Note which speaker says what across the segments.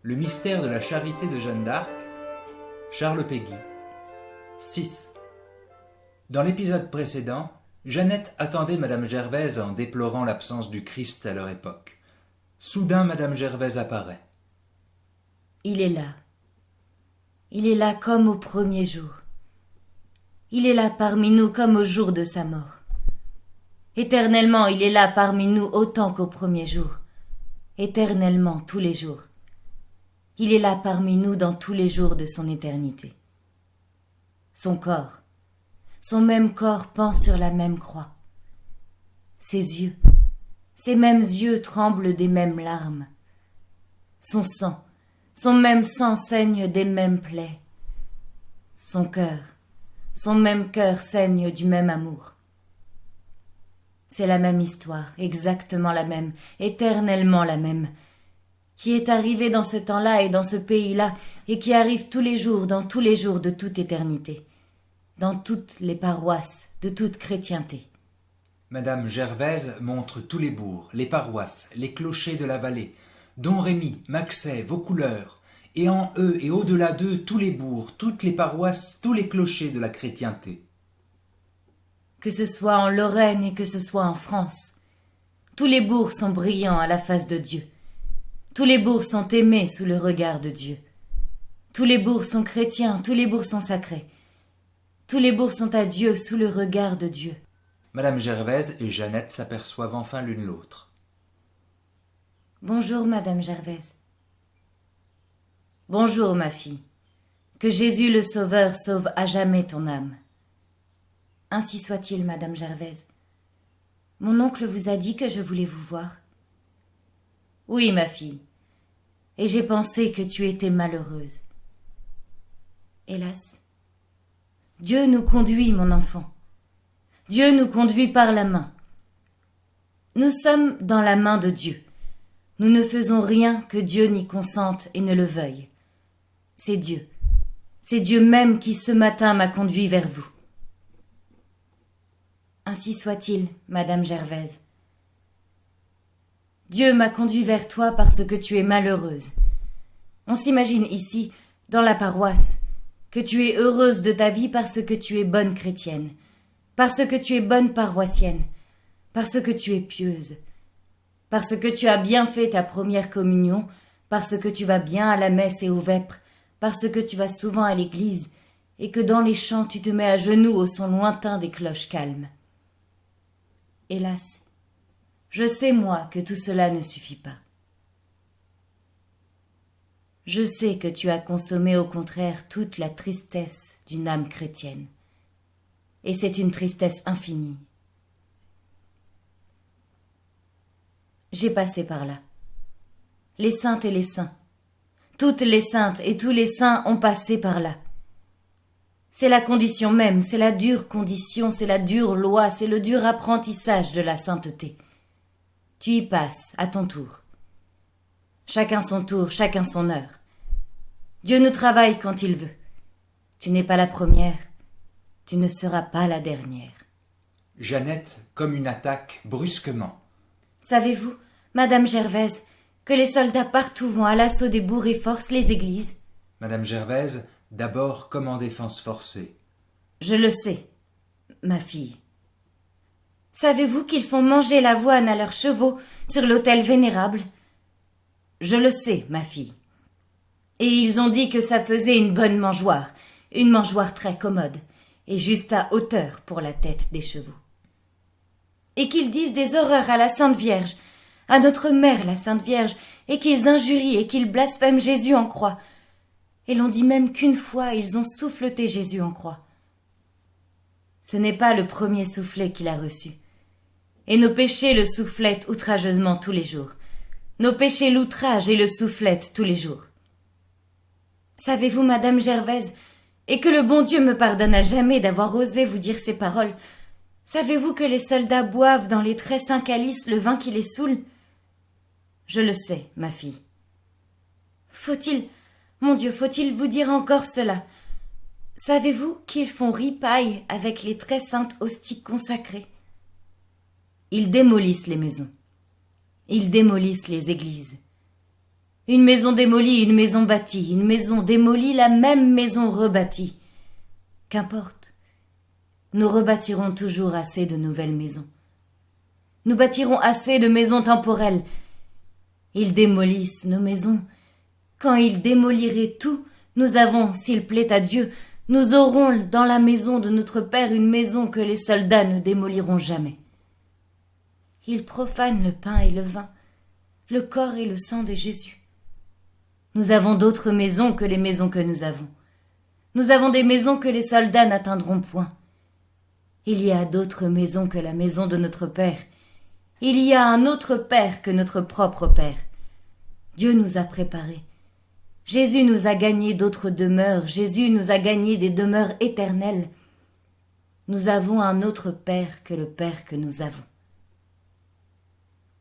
Speaker 1: Le mystère de la charité de Jeanne d'Arc, Charles Péguy. 6. Dans l'épisode précédent, Jeannette attendait Madame Gervaise en déplorant l'absence du Christ à leur époque. Soudain, Madame Gervaise apparaît.
Speaker 2: Il est là. Il est là comme au premier jour. Il est là parmi nous comme au jour de sa mort. Éternellement, il est là parmi nous autant qu'au premier jour. Éternellement, tous les jours. Il est là parmi nous dans tous les jours de son éternité. Son corps, son même corps pend sur la même croix. Ses yeux, ces mêmes yeux tremblent des mêmes larmes. Son même sang saigne des mêmes plaies. Son même cœur saigne du même amour. C'est la même histoire, exactement la même, éternellement la même, qui est arrivée dans ce temps-là et dans ce pays-là, et qui arrive tous les jours, dans tous les jours de toute éternité, dans toutes les paroisses de toute chrétienté.
Speaker 1: Madame Gervaise montre tous les bourgs, les paroisses, les clochers de la vallée, Don Rémy, Maxey, Vaucouleurs, et en eux et au-delà d'eux tous les bourgs, toutes les paroisses, tous les clochers de la chrétienté.
Speaker 2: Que ce soit en Lorraine et que ce soit en France, tous les bourgs sont brillants à la face de Dieu. Tous les bourgs sont aimés sous le regard de Dieu. Tous les bourgs sont chrétiens, tous les bourgs sont sacrés. Tous les bourgs sont à Dieu sous le regard de Dieu.
Speaker 1: Madame Gervaise et Jeannette s'aperçoivent enfin l'une l'autre.
Speaker 2: Bonjour, Madame Gervaise. Bonjour, ma fille. Que Jésus le Sauveur sauve à jamais ton âme. Ainsi soit-il, Madame Gervaise. Mon oncle vous a dit que je voulais vous voir. Oui, ma fille, et j'ai pensé que tu étais malheureuse. Hélas, Dieu nous conduit, mon enfant. Dieu nous conduit par la main. Nous sommes dans la main de Dieu. Nous ne faisons rien que Dieu n'y consente et ne le veuille. C'est Dieu même qui ce matin m'a conduit vers vous. Ainsi soit-il, Madame Gervaise. Dieu m'a conduit vers toi parce que tu es malheureuse. On s'imagine ici, dans la paroisse, que tu es heureuse de ta vie parce que tu es bonne chrétienne, parce que tu es bonne paroissienne, parce que tu es pieuse, parce que tu as bien fait ta première communion, parce que tu vas bien à la messe et aux vêpres, parce que tu vas souvent à l'église, et que dans les chants tu te mets à genoux au son lointain des cloches calmes. Hélas, je sais, moi, que tout cela ne suffit pas. Je sais que tu as consommé au contraire toute la tristesse d'une âme chrétienne. Et c'est une tristesse infinie. J'ai passé par là. Les saintes et les saints, toutes les saintes et tous les saints ont passé par là. C'est la condition même, c'est la dure condition, c'est la dure loi, c'est le dur apprentissage de la sainteté. Tu y passes, à ton tour. Chacun son tour, chacun son heure. Dieu nous travaille quand il veut. Tu n'es pas la première, tu ne seras pas la dernière.
Speaker 1: Jeannette, comme une attaque, brusquement.
Speaker 2: Savez-vous, Madame Gervaise, que les soldats partout vont à l'assaut des bourgs et forcent les églises?
Speaker 1: Madame Gervaise, d'abord comme en défense forcée.
Speaker 2: Je le sais, ma fille. Savez-vous qu'ils font manger l'avoine à leurs chevaux sur l'autel vénérable? Je le sais, ma fille. Et ils ont dit que ça faisait une bonne mangeoire très commode, et juste à hauteur pour la tête des chevaux. Et qu'ils disent des horreurs à la Sainte Vierge, à notre mère la Sainte Vierge, et qu'ils injurient et qu'ils blasphèment Jésus en croix. Et l'on dit même qu'une fois ils ont souffleté Jésus en croix. Ce n'est pas le premier soufflet qu'il a reçu. Et nos péchés le soufflettent outrageusement tous les jours. Nos péchés l'outragent et le soufflettent tous les jours. Savez-vous, Madame Gervaise, et que le bon Dieu me pardonne à jamais d'avoir osé vous dire ces paroles, savez-vous que les soldats boivent dans les très saints calices le vin qui les saoule? Je le sais, ma fille. Mon Dieu, faut-il vous dire encore cela? Savez-vous qu'ils font ripaille avec les très saintes hosties consacrées? Ils démolissent les maisons. Ils démolissent les églises. Une maison démolie, une maison bâtie, une maison démolie, la même maison rebâtie. Qu'importe, nous rebâtirons toujours assez de nouvelles maisons. Nous bâtirons assez de maisons temporelles. Ils démolissent nos maisons. Quand ils démoliraient tout, nous avons, s'il plaît à Dieu, nous aurons dans la maison de notre Père une maison que les soldats ne démoliront jamais. Ils profanent le pain et le vin, le corps et le sang de Jésus. Nous avons d'autres maisons que les maisons que nous avons. Nous avons des maisons que les soldats n'atteindront point. Il y a d'autres maisons que la maison de notre Père. Il y a un autre Père que notre propre Père. Dieu nous a préparés. Jésus nous a gagné d'autres demeures. Jésus nous a gagné des demeures éternelles. Nous avons un autre Père que le Père que nous avons.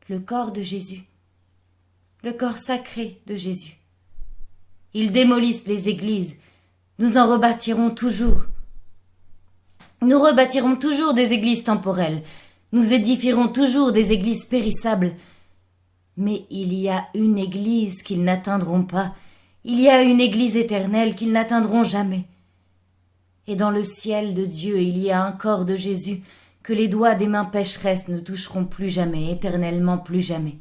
Speaker 2: Le corps de Jésus, le corps sacré de Jésus. Ils démolissent les églises. Nous en rebâtirons toujours. Nous rebâtirons toujours des églises temporelles. Nous édifierons toujours des églises périssables. Mais il y a une église qu'ils n'atteindront pas. Il y a une église éternelle qu'ils n'atteindront jamais. Et dans le ciel de Dieu, il y a un corps de Jésus que les doigts des mains pécheresses ne toucheront plus jamais, éternellement plus jamais.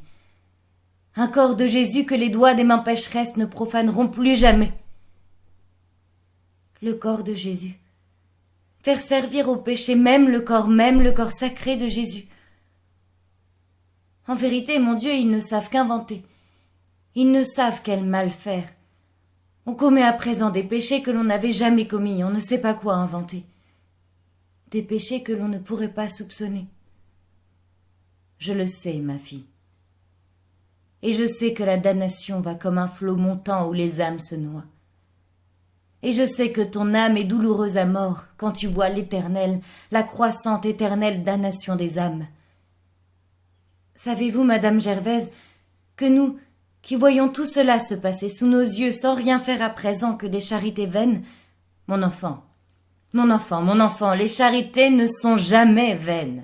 Speaker 2: Un corps de Jésus que les doigts des mains pécheresses ne profaneront plus jamais. Le corps de Jésus. Faire servir au péché même le corps sacré de Jésus. En vérité, mon Dieu, ils ne savent qu'inventer. Ils ne savent quel mal faire. On commet à présent des péchés que l'on n'avait jamais commis, on ne sait pas quoi inventer. Des péchés que l'on ne pourrait pas soupçonner. Je le sais, ma fille. Et je sais que la damnation va comme un flot montant où les âmes se noient. Et je sais que ton âme est douloureuse à mort quand tu vois l'éternelle, la croissante éternelle damnation des âmes. Savez-vous, Madame Gervaise, que nous, qui voyons tout cela se passer sous nos yeux sans rien faire à présent que des charités vaines, mon enfant, les charités ne sont jamais vaines.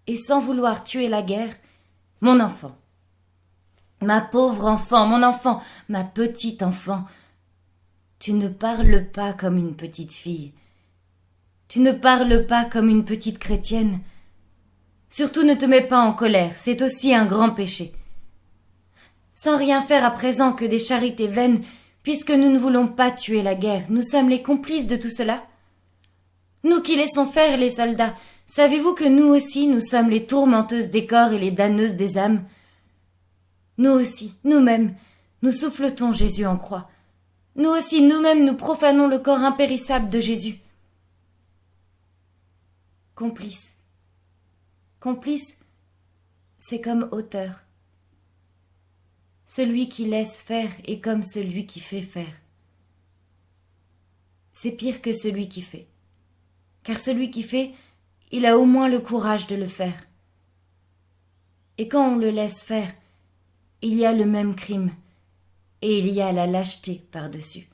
Speaker 2: Et sans vouloir tuer la guerre, mon enfant, ma pauvre enfant, mon enfant, ma petite enfant, tu ne parles pas comme une petite fille. Tu ne parles pas comme une petite chrétienne. Surtout ne te mets pas en colère, c'est aussi un grand péché. Sans rien faire à présent que des charités vaines, puisque nous ne voulons pas tuer la guerre, nous sommes les complices de tout cela. Nous qui laissons faire les soldats, savez-vous que nous aussi nous sommes les tourmenteuses des corps et les damneuses des âmes? Nous aussi, nous-mêmes, nous souffletons Jésus en croix. Nous aussi, nous-mêmes, nous profanons le corps impérissable de Jésus. Complice. Complice, c'est comme auteur. Celui qui laisse faire est comme celui qui fait faire. C'est pire que celui qui fait. Car celui qui fait, il a au moins le courage de le faire. Et quand on le laisse faire, il y a le même crime, et il y a la lâcheté par-dessus.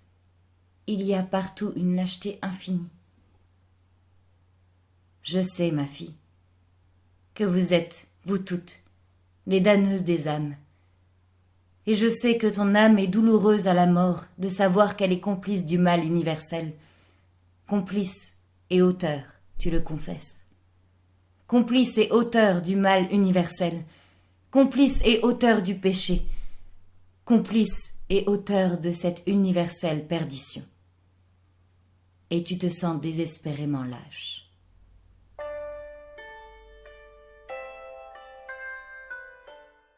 Speaker 2: Il y a partout une lâcheté infinie. Je sais, ma fille, que vous êtes, vous toutes, les damneuses des âmes. Et je sais que ton âme est douloureuse à la mort de savoir qu'elle est complice du mal universel. Complice et auteur, tu le confesses. Complice et auteur du mal universel. Complice et auteur du péché. Complice et auteur de cette universelle perdition. Et tu te sens désespérément lâche.